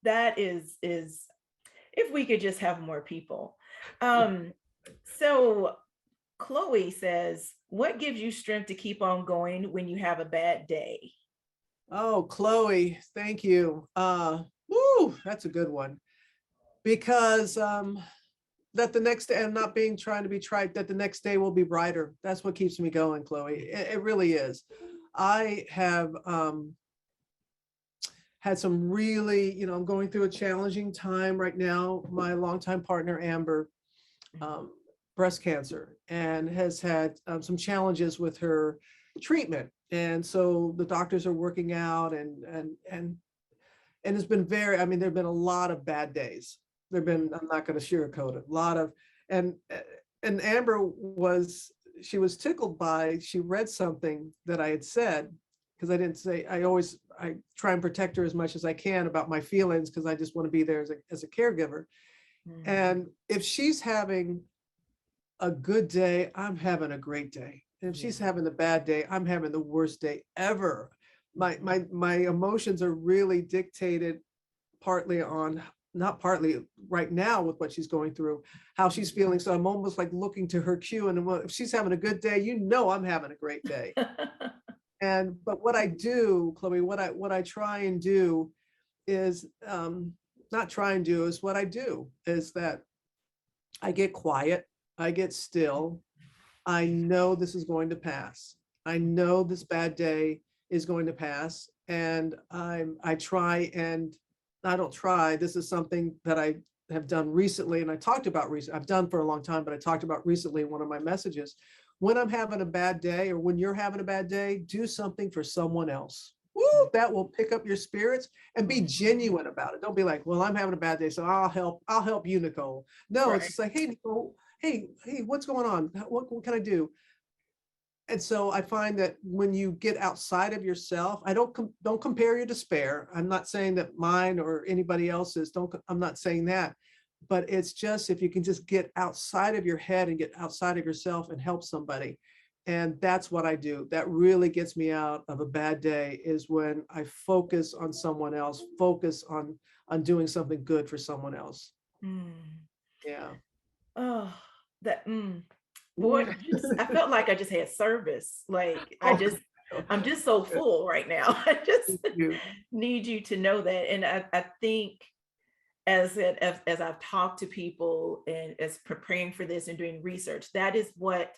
[SPEAKER 1] That is if we could just have more people. So Chloe says, what gives you strength to keep on going when you have a bad day?
[SPEAKER 2] Oh, Chloe, thank you. Woo, that's a good one. because that the next day, I'm not being trying to be trite, that the next day will be brighter. That's what keeps me going, Chloe. It really is. I have had some really, I'm going through a challenging time right now. My longtime partner, Amber, um, breast cancer, and has had some challenges with her treatment. And so the doctors are working out, and it's been very, I mean, there've been a lot of bad days. There've been, I'm not going to sugarcoat it, a lot of, and and Amber was, she was tickled by, she read something that I had said, because I didn't say, I try and protect her as much as I can about my feelings, because I just want to be there as a caregiver.
[SPEAKER 1] Mm.
[SPEAKER 2] And if she's having a good day, I'm having a great day. And if she's having a bad day, I'm having the worst day ever. My emotions are really dictated partly on, not partly right now with what she's going through, how she's feeling. So I'm almost like looking to her cue, and if she's having a good day, I'm having a great day. And but what I do, Chloe, what I try and do is not try and do, is what I do is that I get quiet, I get still. I know this is going to pass. I know this bad day is going to pass. And I try, and I don't try, this is something that I have done recently, and I talked about recently, I've done for a long time, but I talked about recently in one of my messages. When I'm having a bad day, or when you're having a bad day, do something for someone else. Woo, that will pick up your spirits, and be genuine about it. Don't be like, well, I'm having a bad day, so I'll help you, Nicole. No,
[SPEAKER 1] Right.
[SPEAKER 2] it's just like, hey, Nicole, hey, what's going on? What can I do? And so I find that when you get outside of yourself, I don't compare your despair. I'm not saying that mine or anybody else's, I'm not saying that, but it's just, if you can just get outside of your head and get outside of yourself and help somebody. And that's what I do. That really gets me out of a bad day, is when I focus on someone else, focus on doing something good for someone else.
[SPEAKER 1] Mm.
[SPEAKER 2] Yeah.
[SPEAKER 1] Oh, that boy,
[SPEAKER 2] Mm.
[SPEAKER 1] I felt like I just had service. Like
[SPEAKER 2] Oh,
[SPEAKER 1] I'm just so
[SPEAKER 2] good.
[SPEAKER 1] full right now. I just
[SPEAKER 2] Thank you.
[SPEAKER 1] need you to know that. And I think as I've talked to people and as preparing for this and doing research, that is what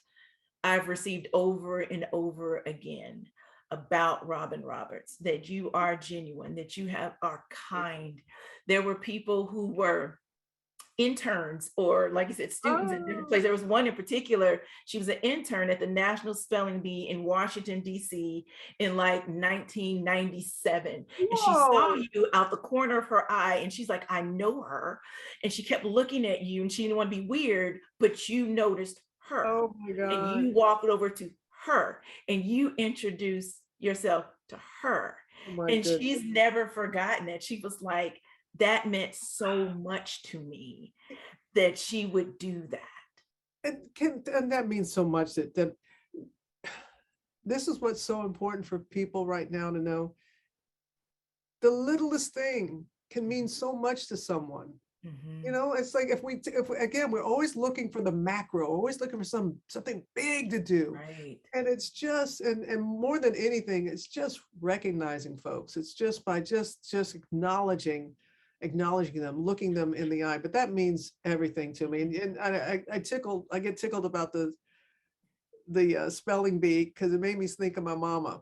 [SPEAKER 1] I've received over and over again about Robin Roberts, that you are genuine, that you are kind. There were people who were interns, or like you said, students in different
[SPEAKER 2] Oh,
[SPEAKER 1] places. There was one in particular, she was an intern at the National Spelling Bee in Washington, D.C. in like 1997. And she saw
[SPEAKER 2] whoa.
[SPEAKER 1] you out the corner of her eye, and she's like, I know her. And she kept looking at you, and she didn't want to be weird, but you noticed her.
[SPEAKER 2] Oh my
[SPEAKER 1] And
[SPEAKER 2] God.
[SPEAKER 1] you walked over to her, and you introduced yourself to her.
[SPEAKER 2] Oh my
[SPEAKER 1] And
[SPEAKER 2] goodness.
[SPEAKER 1] she's never forgotten it. She was like, that meant so much to me that she would do that.
[SPEAKER 2] And that means so much, that this is what's so important for people right now to know. The littlest thing can mean so much to someone.
[SPEAKER 1] Mhm.
[SPEAKER 2] It's like, if we, again, we're always looking for the macro, always looking for something big to do.
[SPEAKER 1] Right.
[SPEAKER 2] And it's just, and more than anything, it's just recognizing folks. It's just by just acknowledging them, looking them in the eye. But that means everything to me. And I get tickled about the spelling bee, because it made me think of my mama.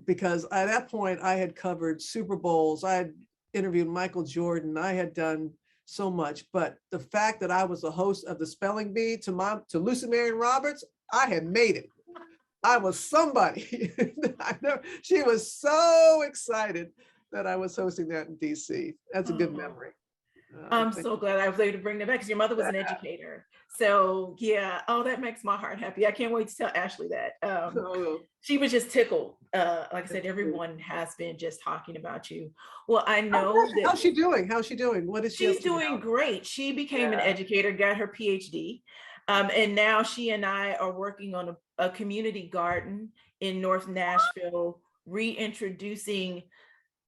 [SPEAKER 2] Because at that point I had covered Super Bowls, I had interviewed Michael Jordan, I had done so much. But the fact that I was the host of the spelling bee to Lucy Marion Roberts, I had made it. I was somebody. She was so excited that I was hosting that in DC. That's a good
[SPEAKER 1] Oh,
[SPEAKER 2] memory.
[SPEAKER 1] I'm
[SPEAKER 2] Thank
[SPEAKER 1] so glad I was able to bring that back, because your mother was an educator. So yeah, oh, that makes my heart happy. I can't wait to tell Ashley that.
[SPEAKER 2] you.
[SPEAKER 1] She was just tickled. Like I
[SPEAKER 2] Thank
[SPEAKER 1] said,
[SPEAKER 2] you.
[SPEAKER 1] everyone has been just talking about you. Well, I
[SPEAKER 2] How's
[SPEAKER 1] know that
[SPEAKER 2] how's she doing? How's she doing? What is she up
[SPEAKER 1] she's
[SPEAKER 2] to
[SPEAKER 1] doing
[SPEAKER 2] now?
[SPEAKER 1] great. She became an
[SPEAKER 2] Yeah.
[SPEAKER 1] educator, got her PhD. And now she and I are working on a community garden in North Nashville, reintroducing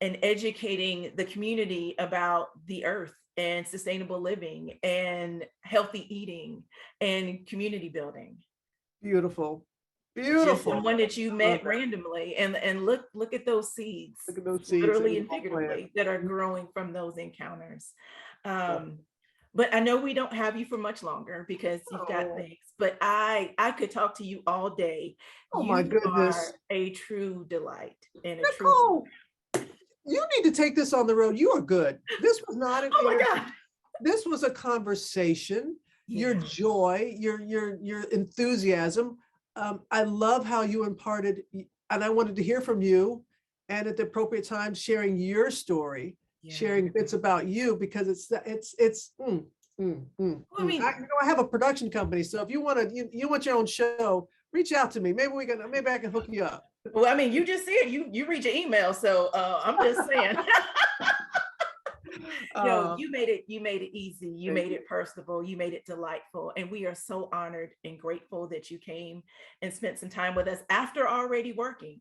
[SPEAKER 1] and educating the community about the earth and sustainable living and healthy eating and community building.
[SPEAKER 2] Beautiful.
[SPEAKER 1] Just
[SPEAKER 2] Beautiful.
[SPEAKER 1] someone that you
[SPEAKER 2] I love
[SPEAKER 1] met
[SPEAKER 2] that.
[SPEAKER 1] randomly, and look at those seeds,
[SPEAKER 2] Look at those seeds that
[SPEAKER 1] literally
[SPEAKER 2] we
[SPEAKER 1] and
[SPEAKER 2] all plant.
[SPEAKER 1] figuratively, that are growing from those encounters.
[SPEAKER 2] Love
[SPEAKER 1] Um, But I know we don't have you for much longer because you've got
[SPEAKER 2] Oh,
[SPEAKER 1] things, but I could talk to you all day.
[SPEAKER 2] oh my
[SPEAKER 1] You
[SPEAKER 2] goodness.
[SPEAKER 1] are a true delight and a true
[SPEAKER 2] Nicole, you need to take this on the road. You are good. This was not an
[SPEAKER 1] oh my
[SPEAKER 2] interview.
[SPEAKER 1] God.
[SPEAKER 2] This was a conversation. Your
[SPEAKER 1] Yeah.
[SPEAKER 2] joy, your enthusiasm. I love how you imparted, and I wanted to hear from you, and at the appropriate time, sharing your story,
[SPEAKER 1] Yeah.
[SPEAKER 2] sharing bits about you, because
[SPEAKER 1] Well, I mean,
[SPEAKER 2] I have a production company, so if you want to, you want your own show, reach out to me. Maybe I can hook you up.
[SPEAKER 1] you just said you read your email, so I'm just saying. No,
[SPEAKER 2] Uh,
[SPEAKER 1] you made it easy, you
[SPEAKER 2] Thank
[SPEAKER 1] made
[SPEAKER 2] you.
[SPEAKER 1] it personable, you made it delightful, and we are so honored and grateful that you came and spent some time with us after already working.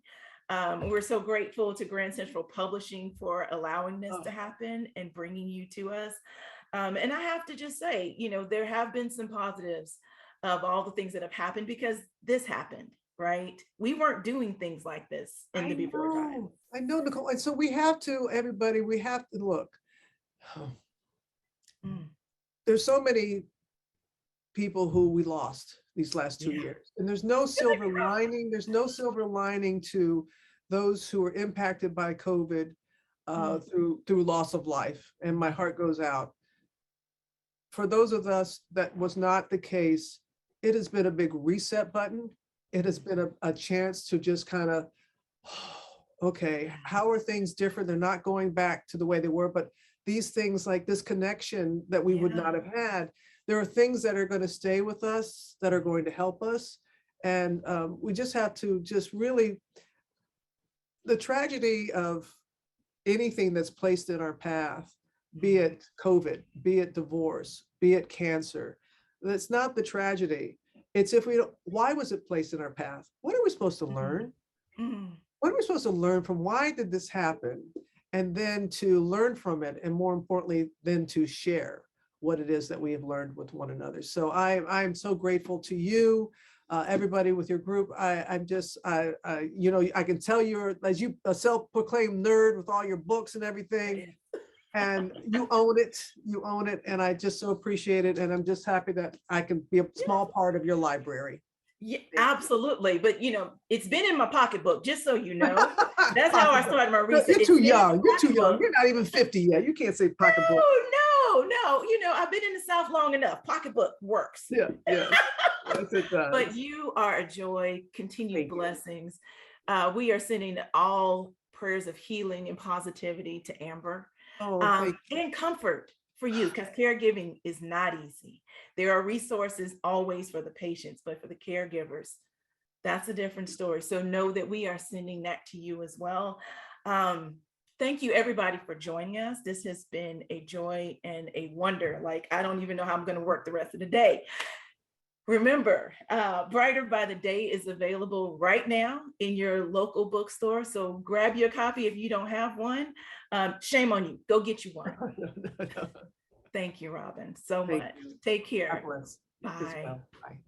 [SPEAKER 1] We're so grateful to Grand Central Publishing for allowing this to
[SPEAKER 2] Oh,
[SPEAKER 1] happen and bringing you to us. And I have to just say, there have been some positives of all the things that have happened because this happened, right? We weren't doing things like this in the before time.
[SPEAKER 2] I know, Nicole. And so we have to, everybody, we have to look.
[SPEAKER 1] Mm,
[SPEAKER 2] There's so many people who we lost these last 2 years, and there's no silver lining. There's no silver lining to those who were impacted by COVID
[SPEAKER 1] mm,
[SPEAKER 2] through loss of life. And my heart goes out. For those of us that was not the case, it has been a big reset button. It has been a chance to just kind of, okay, how are things different? They're not going back to the way they were, but these things like this connection that we would
[SPEAKER 1] yeah.
[SPEAKER 2] not have had, there are things that are going to stay with us, that are going to help us. And we just have to just really, the tragedy of anything that's placed in our path, be it COVID, be it divorce, be it cancer, that's not the tragedy. It's if we don't, why was it placed in our path? What are we supposed to
[SPEAKER 1] Mm,
[SPEAKER 2] learn?
[SPEAKER 1] mm,
[SPEAKER 2] What are we supposed to learn from why did this happen? And then to learn from it, and more importantly, then to share what it is that we have learned with one another. So I'm so grateful to you, everybody with your group. I'm just, I can tell you're, as you a self-proclaimed nerd with all your books and everything, and you own it, and I just so appreciate it. And I'm just happy that I can be a small part of your library.
[SPEAKER 1] Yeah,
[SPEAKER 2] Thank you.
[SPEAKER 1] absolutely. But it's been in my pocketbook, just so you know. That's how I
[SPEAKER 2] Pocketbook.
[SPEAKER 1] started my
[SPEAKER 2] No,
[SPEAKER 1] research.
[SPEAKER 2] you're
[SPEAKER 1] It's
[SPEAKER 2] too
[SPEAKER 1] been in
[SPEAKER 2] young.
[SPEAKER 1] my
[SPEAKER 2] You're too young.
[SPEAKER 1] pocketbook.
[SPEAKER 2] You're not even 50 yet. You can't say pocketbook.
[SPEAKER 1] No. I've been in the South long enough. Pocketbook works.
[SPEAKER 2] Yeah, yes. Yes, it
[SPEAKER 1] But
[SPEAKER 2] does.
[SPEAKER 1] you are a joy, continued
[SPEAKER 2] Thank you.
[SPEAKER 1] blessings. We are sending all prayers of healing and positivity to Amber,
[SPEAKER 2] Oh, thank you.
[SPEAKER 1] and comfort for you because caregiving is not easy. There are resources always for the patients, but for the caregivers, that's a different story. So know that we are sending that to you as well. Um, Thank you, everybody, for joining us. This has been a joy and a wonder. Like, I don't even know how I'm going to work the rest of the day. Remember, Brighter by the Day is available right now in your local bookstore. So grab your copy if you don't have one. Shame on you. Go get you one.
[SPEAKER 2] No.
[SPEAKER 1] Thank you, Robin, so
[SPEAKER 2] Thank
[SPEAKER 1] much.
[SPEAKER 2] you.
[SPEAKER 1] Take
[SPEAKER 2] God
[SPEAKER 1] care.
[SPEAKER 2] bless. You as
[SPEAKER 1] Bye.
[SPEAKER 2] well. Bye.